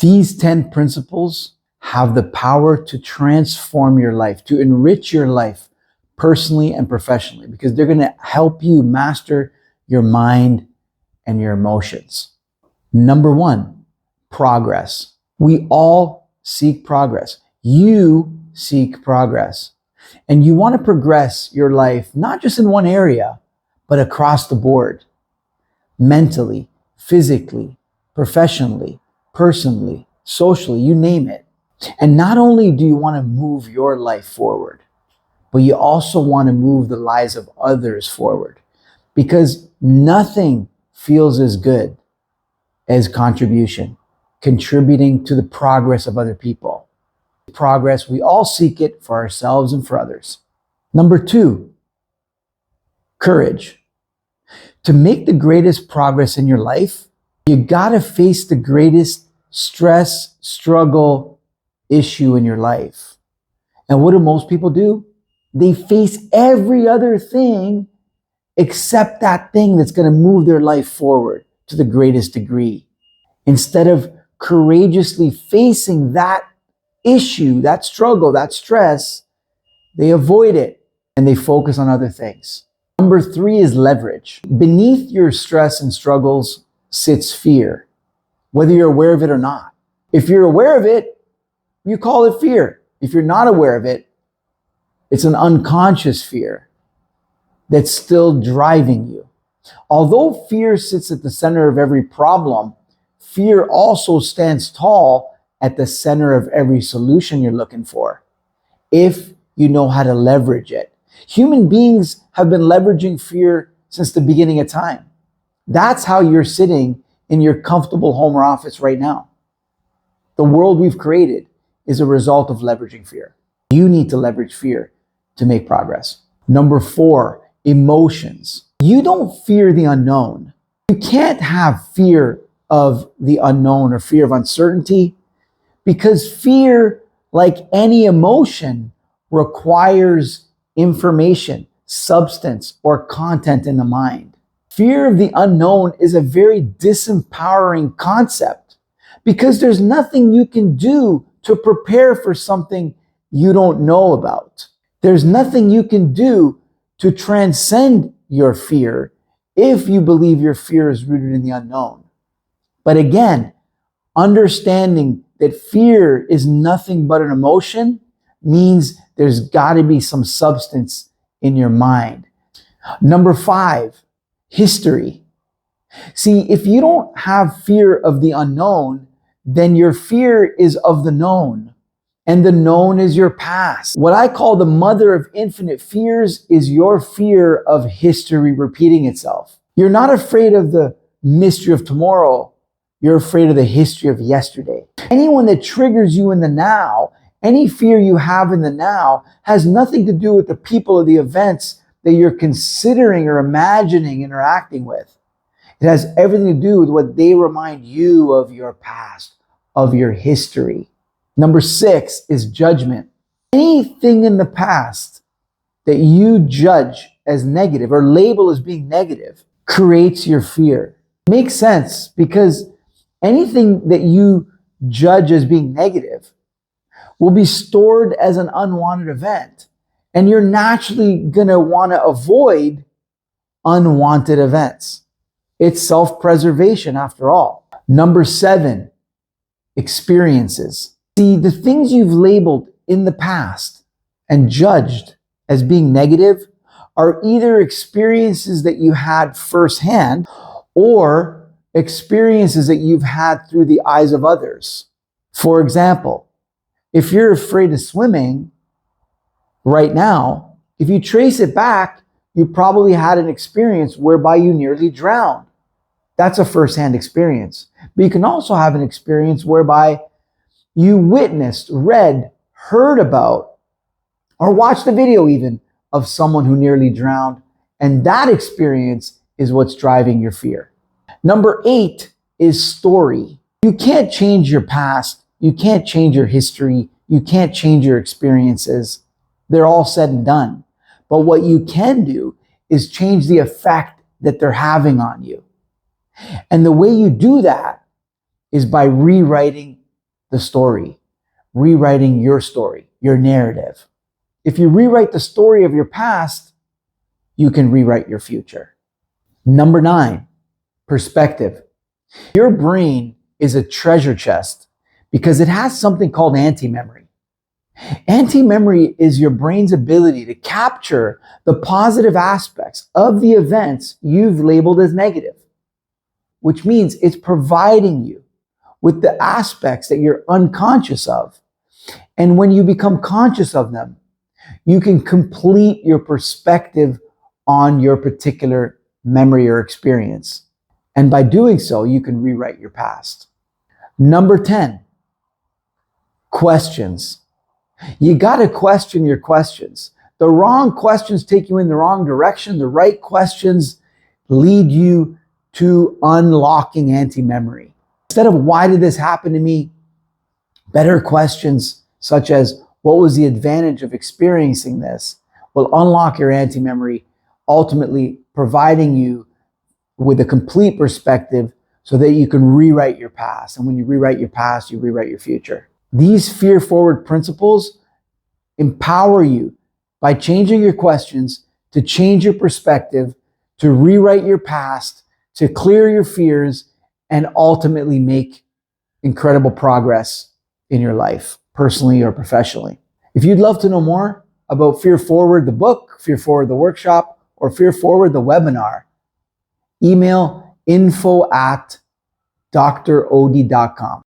These 10 principles have the power to transform your life, to enrich your life personally and professionally, because they're going to help you master your mind and your emotions. Number 1, progress. We all seek progress. You seek progress. And you want to progress your life, not just in one area, but across the board. Mentally, physically, professionally, personally, socially, you name it. And not only do you want to move your life forward, but you also want to move the lives of others forward, because nothing feels as good as contributing to the progress of other people. Progress, we all seek it for ourselves and for others. Number 2, courage. To make the greatest progress in your life, you gotta face the greatest stress, struggle, issue in your life. And what do most people do? They face every other thing except that thing that's going to move their life forward to the greatest degree. Instead of courageously facing that issue, that struggle, that stress, they avoid it and they focus on other things. Number 3 is leverage. Beneath your stress and struggles sits fear, whether you're aware of it or not. If you're aware of it, you call it fear. If you're not aware of it, it's an unconscious fear that's still driving you. Although fear sits at the center of every problem, fear also stands tall at the center of every solution you're looking for, if you know how to leverage it. Human beings have been leveraging fear since the beginning of time. That's how you're sitting in your comfortable home or office right now. The world we've created is a result of leveraging fear. You need to leverage fear to make progress. Number 4, emotions. You don't fear the unknown. You can't have fear of the unknown or fear of uncertainty, because fear, like any emotion, requires information, substance, or content in the mind. Fear of the unknown is a very disempowering concept, because there's nothing you can do to prepare for something you don't know about. There's nothing you can do to transcend your fear if you believe your fear is rooted in the unknown. But again, understanding that fear is nothing but an emotion means there's got to be some substance in your mind. Number 5, history. See, if you don't have fear of the unknown, then your fear is of the known, and the known is your past. What I call the mother of infinite fears is your fear of history repeating itself. You're not afraid of the mystery of tomorrow. You're afraid of the history of yesterday. Anyone that triggers you in the now, any fear you have in the now, has nothing to do with the people or the events that you're considering or imagining interacting with. It has everything to do with what they remind you of your past, of your history. Number 6 is judgment. Anything in the past that you judge as negative or label as being negative creates your fear. Makes sense, because anything that you judge as being negative will be stored as an unwanted event, and you're naturally going to want to avoid unwanted events. It's self-preservation after all. Number 7, experiences. See, the things you've labeled in the past and judged as being negative are either experiences that you had firsthand or experiences that you've had through the eyes of others. For example, if you're afraid of swimming right now, if you trace it back, you probably had an experience whereby you nearly drowned. That's a firsthand experience. But you can also have an experience whereby you witnessed, read, heard about, or watched a video even of someone who nearly drowned. And that experience is what's driving your fear. Number 8 is story. You can't change your past. You can't change your history. You can't change your experiences. They're all said and done. But what you can do is change the effect that they're having on you. And the way you do that is by rewriting the story, rewriting your story, your narrative. If you rewrite the story of your past, you can rewrite your future. Number 9, perspective. Your brain is a treasure chest because it has something called anti-memory. Anti-memory is your brain's ability to capture the positive aspects of the events you've labeled as negative, which means it's providing you with the aspects that you're unconscious of. And when you become conscious of them, you can complete your perspective on your particular memory or experience. And by doing so, you can rewrite your past. Number 10, questions. You got to question your questions. The wrong questions take you in the wrong direction. The right questions lead you to unlocking anti-memory. Instead of why did this happen to me? Better questions such as what was the advantage of experiencing this will unlock your anti-memory, ultimately providing you with a complete perspective so that you can rewrite your past. And when you rewrite your past, you rewrite your future. These fear-forward principles empower you by changing your questions to change your perspective, to rewrite your past, to clear your fears, and ultimately make incredible progress in your life, personally or professionally. If you'd love to know more about Fear Forward, the book, Fear Forward, the workshop, or Fear Forward, the webinar, email info@droudi.com.